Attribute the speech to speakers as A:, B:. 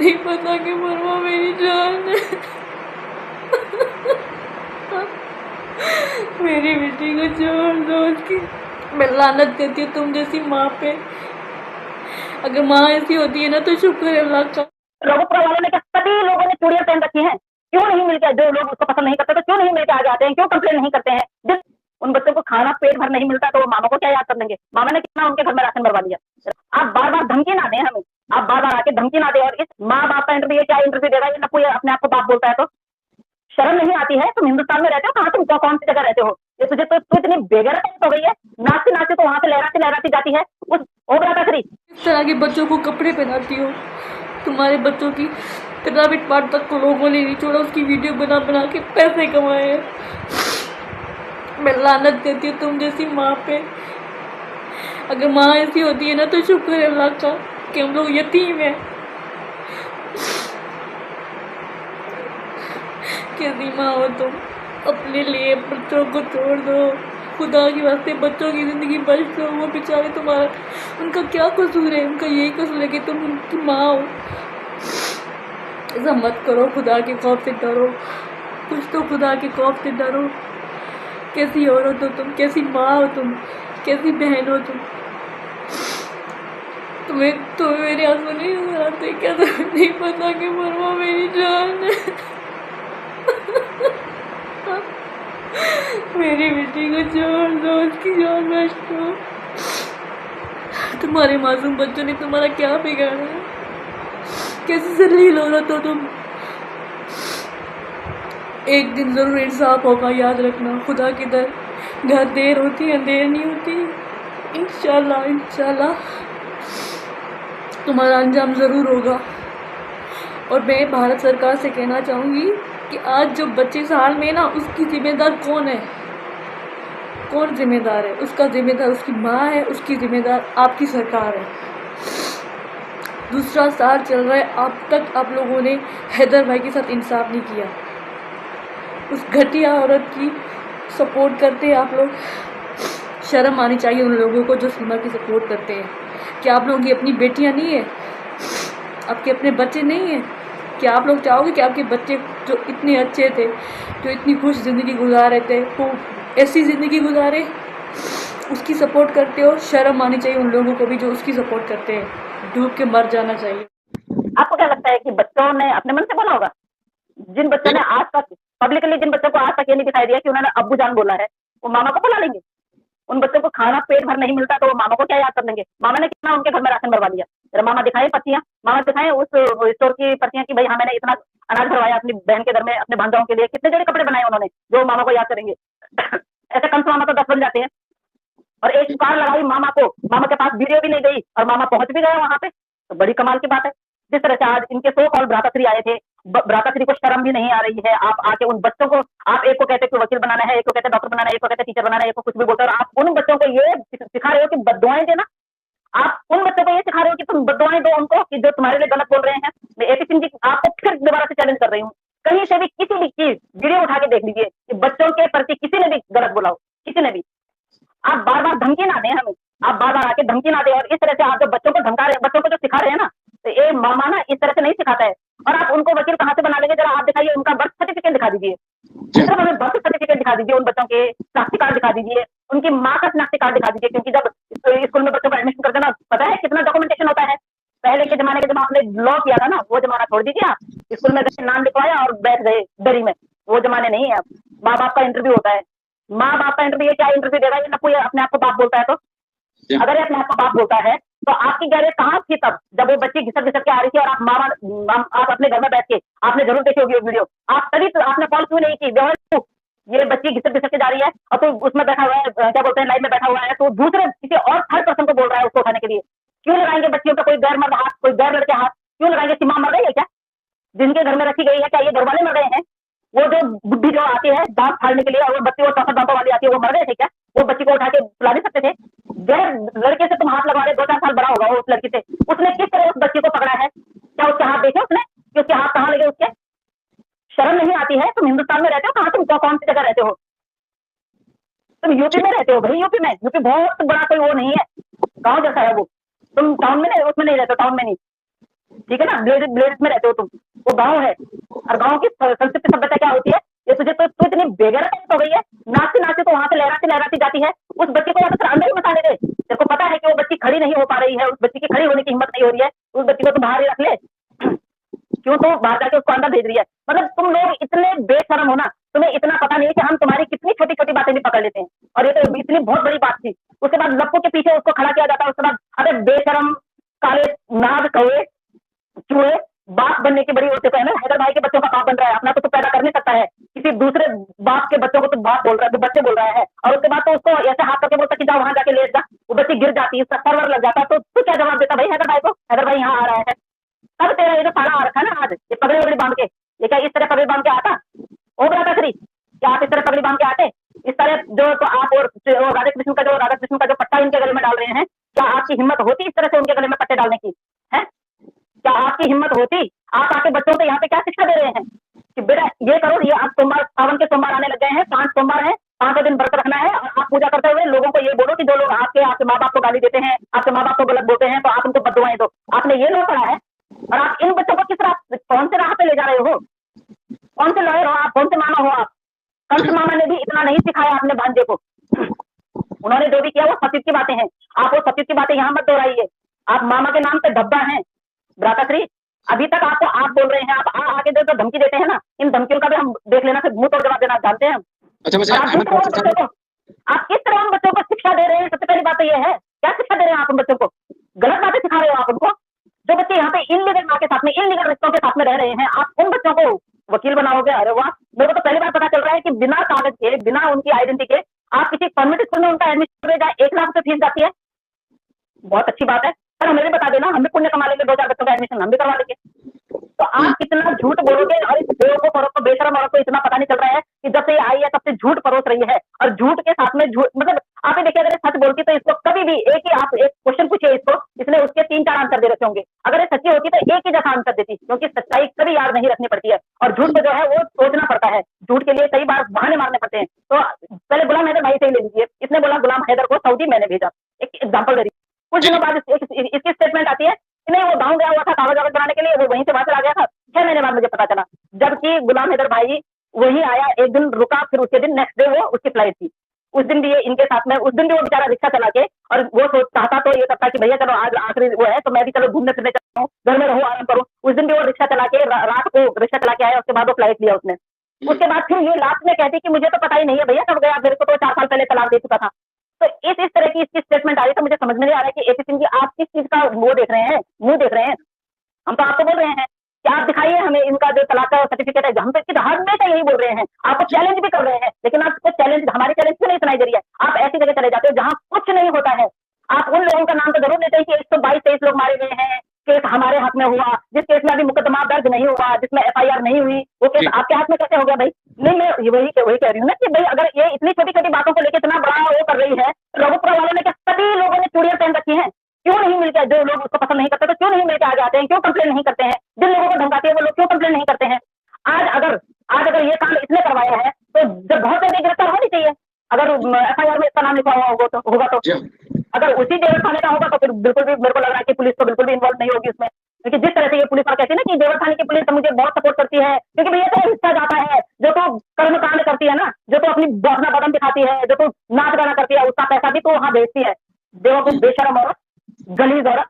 A: नहीं पता कि मरवा मेरी जान है। मेरी बेटी को छोड़ दो उसकी। मैं लानत करती हूँ तुम जैसी माँ पे। अगर माँ ऐसी होती है ना तो शुक्र है अल्लाह का।
B: रघुपुरा वालों ने क्या सभी लोगों ने चूड़ियां पहन रखी हैं, क्यों नहीं मिलकर, जो लोग उसको पसंद नहीं करते तो क्यों नहीं मिलकर आगे आते हैं, क्यों कंप्लेन नहीं करते हैं। जिस उन बच्चों को खाना पेट भर नहीं मिलता तो वो मामा को क्या याद कर लेंगे। मामा ने कितना उनके घर में राशन भरवा दिया। आप बार बार धमकी ना दें हमें, आप बार बार आके धमकी ना दें। और इस माँ बाप का इंटरव्यू क्या इंटरव्यू देगा, ये नप्पू अपने आप को बाप बोलता है तो शर्म नहीं आती है। तुम हिंदुस्तान में रहते हो, कहाँ तुम कौन सी जगह रहते हो। ये तुझे तो तू इतनी बेगैरत हो गई है, नाचते नाचते तो वहां से लहराती लहराती जाती है उस ओबरा तकरी।
A: इस तरह के बच्चों को कपड़े पहनाती हो। तुम्हारे बच्चों की प्राइवेट पार्ट तक को लोगों ने नहीं छोड़ा, उसकी वीडियो बना बना के पैसे कमाए हैं। मैं लानत करती हूँ तुम जैसी माँ पे। अगर माँ ऐसी होती है ना तो शुक्र है अल्लाह का कि हम लोग यतीम हैं। कैसी माँ हो तुम, अपने लिए बच्चों को छोड़ दो। खुदा के वास्ते बच्चों की ज़िंदगी बच लो। वो बेचारे तुम्हारा, उनका क्या कसूर है, उनका यही कसूर है कि तुम उनकी माँ हो। ऐसा मत करो, खुदा के खौफ से डरो। कुछ तो खुदा के खौफ से डरो। कैसी औरत हो तुम, कैसी माँ हो तुम, कैसी बहन हो तुम। तुम्हें मेरे आंसू नहीं नजर आते क्या? तुम्हें नहीं पता कि मरवा मेरी जान है। मेरी बेटी को छोड़ दो, उसकी जान बच लो। तुम्हारे मासूम बच्चों ने तुम्हारा क्या बिगाड़ा है? कैसी जलील औरत हो तुम। एक दिन जरूर इंसाफ होगा, याद रखना। खुदा की दर घर देर होती है, देर नहीं होती। इंशाल्लाह इंशाल्लाह तुम्हारा अंजाम ज़रूर होगा। और मैं भारत सरकार से कहना चाहूँगी कि आज जो बच्चे इस हाल में ना, उसकी जिम्मेदार कौन है? कौन जिम्मेदार है? उसका जिम्मेदार उसकी माँ है, उसकी जिम्मेदार आपकी सरकार है। दूसरा साल चल रहा है, अब तक आप लोगों ने हैदर भाई के साथ इंसाफ नहीं किया। उस घटिया औरत की सपोर्ट करते हैं आप लोग। शर्म आनी चाहिए उन लोगों को जो सीमा की सपोर्ट करते हैं। क्या आप लोगों की अपनी बेटियां नहीं है? आपके अपने बच्चे नहीं हैं? क्या आप लोग चाहोगे कि आपके बच्चे जो इतने अच्छे थे, जो इतनी खुश ज़िंदगी गुजारे थे, वो ऐसी ज़िंदगी गुजारे? उसकी सपोर्ट करते हो? शर्म आनी चाहिए उन लोगों को भी जो उसकी सपोर्ट करते हैं। डूब के मर जाना चाहिए।
B: आपको क्या लगता है कि बच्चों ने अपने मन से बोला होगा? जिन बच्चों ने आज तक पब्लिकली, जिन बच्चों को आज तक ये नहीं दिखाई दिया कि उन्होंने अब्बू जान बोला है, वो मामा को बुला लेंगे। उन बच्चों को खाना पेट भर नहीं मिलता तो वो मामा को क्या याद कर लेंगे। मामा ने कितना उनके घर में राशन भरवा दिया। जरा मामा दिखाए पर्चियां, मामा दिखाए उस स्टोर की पर्चियां कि भाई हाँ मैंने इतना अनाज भरवाया अपनी बहन के घर में, अपने भांजाओं के लिए। कितने जोड़े कपड़े बनाए उन्होंने जो मामा को याद करेंगे। ऐसे कंस मामा तो 10 बन जाते हैं। और एक कार लगाई मामा को, मामा के पास वीडियो भी नहीं गई और मामा पहुंच भी गया वहां पे, तो बड़ी कमाल की बात है। जिस तरह से आज इनके सो कॉल भ्राताश्री आए थे, भ्राताश्री को शर्म भी नहीं आ रही है। आप आके उन बच्चों को, आप एक को कहते कि वकील बनाना है, एक को कहते डॉक्टर बनाना है, एक को कहते टीचर बनाना है, एक को कुछ भी बोलते हैं, और आप उन बच्चों को ये सिखा रहे हो कि बद्दुआएं देना। आप उन बच्चों को ये सिखा रहे हो कि तुम बद्दुआएं दो उनको, कि जो तुम्हारे लिए गलत बोल रहे हैं। मैं एपी सिंह जी आपको फिर दोबारा से चैलेंज कर रही हूँ, कहीं से भी किसी भी चीज वीडियो उठा के देख लीजिए कि बच्चों के प्रति किसी ने भी गलत बोला हो, किसी ने भी। आप बार बार धमकी ना दें हमें, आप बार बार आके धमकी ना दें। और इस तरह से आप जो बच्चों को धमका रहे हैं, बच्चों को जो सिखा रहे हैं ना, तो ये मामा ना इस तरह से नहीं सिखाता है। और आप उनको वकील कहाँ से बना लेंगे? जरा आप दिखाइए, उनका बर्थ सर्टिफिकेट दिखा दीजिए, सिर्फ हमें बर्थ सर्टिफिकेट दिखा दीजिए, उन बच्चों के शनाख्ती कार्ड दिखा दीजिए, उनकी माँ का शनाख्ती कार्ड दिखा दीजिए। क्योंकि जब स्कूल में बच्चों को एडमिशन करते ना, पता है कितना डॉक्यूमेंटेशन होता है। पहले के जमाने के जब आपने लॉ किया था ना, वो जमाना छोड़ दीजिए। आप स्कूल में गए, नाम लिखवाया और बैठ गए दरी में, वो जमाने नहीं है। अब माँ बाप का इंटरव्यू होता है। माँ बाप का इंटरव्यू, क्या इंटरव्यू देगा ये नप्पू अपने आप को बाप बोलता है तो? अगर ये अपने आप को बाप बोलता है तो आपकी गैरेज कहाँ थी तब, जब वो बच्ची घिसक घिसक के आ रही थी और आप मामा आप अपने घर में बैठ के, आपने जरूर देखी होगी वो वीडियो। आप तभी तो आपने कॉल क्यों नहीं की? ये बच्ची घिसक घिसक के जा रही है और तो उसमें बैठा हुआ है, क्या बोलते हैं, लाइन में बैठा हुआ है, तो दूसरे किसी और थर्ड पर्सन को बोल रहा है उसको उठाने के लिए। क्यों लगाएंगे बच्चियों का कोई गैर मर्द हाथ, कोई गैर लड़के हाथ क्यों लगाएंगे? सीमा मर गई है क्या जिनके घर में रखी गई है? क्या ये घर वाले मर गए हैं? वो जो बुद्धि जो आती है दांत फाड़ने के लिए, और वो बच्ची वो 64 दांतों वाली आती है, वो मर गए थे क्या? वो बच्ची को उठा के पिला नहीं सकते थे? गैर लड़के से तुम हाथ लगवा रहे, 2-4 साल बड़ा होगा वो उस लड़की से, उसने किस तरह उस बच्ची को पकड़ा है? क्या उसके हाथ देखे उसने कि उसके हाथ कहाँ लगे उसके? शर्म नहीं आती है? तुम हिंदुस्तान में रहते हो, कहाँ तुम कौन सी जगह रहते हो? तुम यूपी में रहते हो भाई, यूपी में, यूपी बहुत बड़ा कोई वो नहीं है, गाँव जैसा है वो। तुम टाउन में नहीं, उसमें नहीं रहते, टाउन में नहीं। ठीक है ना, ब्लेड में रहते हो तुम, वो गाँव है, और गाँव की संस्कृति सभ्यता क्या होती है, ये तुझे तो इतनी बेगैरत हो गई है, नाचते नाचते तो वहां से लहराती लहराती जाती है, उस बच्चे को या तो अंदर ही मसाने दे, तेरे को पता है कि वो बच्ची खड़ी नहीं हो पा रही है, उस बच्ची की खड़ी होने की हिम्मत नहीं हो रही है, उस बच्ची को तो बाहर ही रख ले। क्यों तो बाहर जाके उसको अंदर भेज रही है, मतलब तुम लोग इतने बेशरम हो ना, तुम्हें इतना पता नहीं है कि हम तुम्हारी कितनी छोटी छोटी बातें भी पकड़ लेते हैं, और ये तो इतनी बहुत बड़ी बात थी। उसके बाद लप्पू के पीछे उसको खड़ा किया जाता है, उसके बाद अरे बेशरम, काले नाग कौए चूहे, बाप बनने की बड़ी होते है ना, हैदर भाई के बच्चों का बाप बन रहा है, अपना तो पैदा कर नहीं सकता है, किसी दूसरे बाप के बच्चों को तो बाप बोल रहा है, तो बच्चे बोल रहा है, और उसके बाद तो उसको ऐसे हाथ करके बोलता कि जाओ वहां जाके लेट जा, वो बच्ची गिर जाती है, उसका सर्वर लग जाता है, तो तू क्या जवाब देता भाई हैदर भाई को, हैदर भाई यहाँ आ रहा है, तब तेरा ये जो सारा आ रखा है ना आज, ये पगड़ी वगड़ी बांध के, ये क्या इस तरह पगड़ी बांध के आता, ओ बता श्री, क्या आप इस तरह पगड़ी बांध के आते, इस तरह जो तो आप और राधा कृष्ण का जो पट्टा इनके गले में डाल रहे हैं, क्या आपकी हिम्मत होती इस तरह से उनके गले में पट्टे डालने की है, क्या आपकी हिम्मत होती, आप आके बच्चों को यहाँ पे क्या शिक्षा दे रहे हैं कि बेटा ये करो, ये आप सोमवार, सावन के सोमवार आने लग गए हैं, 5 सोमवार है, 5 दिन व्रत रखना है, और आप पूजा करते हुए लोगों को ये बोलो कि जो लोग आपके माँ बाप को गाली देते हैं, आपके माँ बाप को गलत बोलते हैं, तो आप उनको बददुआएं दो, आपने ये लोग पढ़ा है, और आप इन बच्चों को किस राह, कौन से राह पे ले जा रहे हो, कौन से लॉयर हो आप, कौन से मामा हो आप, कंस मामा ने भी इतना नहीं सिखाया अपने भांजे को, उन्होंने जो भी किया वो सतीत की बातें हैं, आप वो सतीत की बातें यहाँ मत दोहराइए, आप मामा के नाम पे धब्बा हैं, भ्राताश्री, अभी तक आपको आप बोल रहे हैं, आप आके जो धमकी देते हैं ना, इन धमकियों का भी हम देख लेना, फिर मुंह तोड़ जवाब देना जानते हैं हम।
C: अच्छा मुझे
B: आप किस तरह उन बच्चों को शिक्षा दे रहे हैं, सबसे पहली बात तो ये है, क्या शिक्षा दे रहे हैं आप उन बच्चों को, गलत बातें सिखा रहे हो आप उनको, जो बच्चे यहाँ पे इनलीगल माँ के साथ में, इनलीगल रिश्तों के साथ में रह रहे हैं, आप उन बच्चों को वकील बनाओगे, अरे वाह, मेरे को तो पहली बार पता चल रहा है कि बिना कागज के, बिना उनकी आइडेंटिटी के आप किसी कॉन्वेंट स्कूल में उनका एडमिशन हो जाए, 1 लाख रुपए फीस जाती है, बहुत अच्छी बात है, सर हमें भी बता देना, हम भी पुण्य कमा लेंगे, 2-4 बच्चों का एडमिशन हम भी करवा लेंगे। तो आप कितना झूठ बोलोगे, और इस बेवकूफ औरत को, बेशरम औरत को इतना पता नहीं चल रहा है कि जब से ये आई है तब से झूठ परोस रही है, और झूठ के साथ में झूठ, मतलब आप ही देखिए, अगर सच बोलती तो इसको कभी भी एक ही, आप एक क्वेश्चन पूछिए इसको, इसने उसके 3-4 आंसर दे रखे होंगे, अगर ये सच्ची होती तो एक ही जैसा आंसर देती, क्योंकि सच्चाई कभी याद नहीं रखनी पड़ती है, और झूठ को जो है वो सोचना पड़ता है, झूठ के लिए कई बार बहाने मारने पड़ते हैं। तो पहले गुलाम हैदर भाई से ही ले लीजिए, इसने बोला गुलाम हैदर को सऊदी मैंने भेजा, एक एग्जाम्पल दे दी, कुछ दिनों बाद इसकी स्टेटमेंट आती है कि नहीं वो गाँव गया हुआ था कागज वागज बनाने के लिए, वो वहीं से वहां चला गया था, 6 महीने बाद मुझे पता चला, जबकि गुलाम हैदर भाई वही आया, एक दिन रुका, फिर उसके दिन नेक्स्ट डे वो उसकी फ्लाइट थी, उस दिन भी ये इनके साथ में, उस दिन भी वो बेचारा रिक्शा चला के, और वो चाहता तो ये करता कि भैया चलो आज आखिरी वो है, तो मैं भी चलो घूमने फिरने चलता हूँ, घर में रहूँ आराम करूँ, उस दिन भी वो रिक्शा चला के रात को रिक्शा चला के आया, उसके बाद वो फ्लाइट लिया उसने, उसके बाद फिर ये लास्ट में कहती कि मुझे तो पता ही नहीं है भैया कब गया, मेरे को तो 4 साल पहले तलाक दे चुका था। तो इस तरह की इसकी स्टेटमेंट आ रही, तो मुझे समझ में नहीं आ रहा है कि एपी सिंह जी आप किस चीज का वो देख रहे हैं, मुंह देख रहे हैं, हम तो आपको बोल रहे हैं कि आप दिखाइए हमें इनका जो तलाक का सर्टिफिकेट है, हम तो हमेशा यही बोल रहे हैं, आपको चैलेंज भी कर रहे हैं, लेकिन आपको चैलेंज, हमारी चैलेंज क्यों नहीं सुनाई दे रही है, आप ऐसी जगह चले जाते हो जहां कुछ नहीं होता है, आप उन लोगों का नाम तो जरूर लेते हैं कि 122-23 लोग मारे गए हैं, केस हमारे हाथ में हुआ, जिस केस में अभी मुकदमा दर्ज नहीं हुआ, जिसमें FIR नहीं हुई, वो केस आपके हाथ में कैसे हो गया भाई, नहीं मैं वही कह रही हूँ ना कि भाई अगर ये इतनी छोटी छोटी बातों को लेकर इतना बड़ा वो कर रही है, रघुपुरा वालों ने क्या सभी लोगों ने चूड़ियां पहन रखी है, क्यों नहीं मिलकर, जो लोग उसको पसंद नहीं करते तो क्यों नहीं मिलकर आगे आते हैं, क्यों कंप्लेन नहीं करते हैं, जिन लोगों को धमकाती है वो लोग क्यों कंप्लेन नहीं करते हैं, आज अगर ये काम इसने करवाया है तो जब बहुत ज्यादा गिरफ्तार होनी चाहिए, अगर FIR में इसका नाम लिखा हुआ होगा तो अगर उसी जेवर थाने का होगा तो फिर बिल्कुल भी मेरे को लग रहा है कि पुलिस तो बिल्कुल भी इन्वॉल्व नहीं होगी उसमें, क्योंकि जिस तरह से ये पुलिस कहती है ना कि जेवर थाने की पुलिस तो मुझे बहुत सपोर्ट करती है, क्योंकि भैया तो हिस्सा जाता है, जो तो कर्मकांड करती है ना, जो तो अपनी अपना बदन दिखाती है, जो तो नाच गाना करती है, उसका पैसा भी तो वहां भेजती है, बेवकूफ बेशरम औरत, गलीज औरत,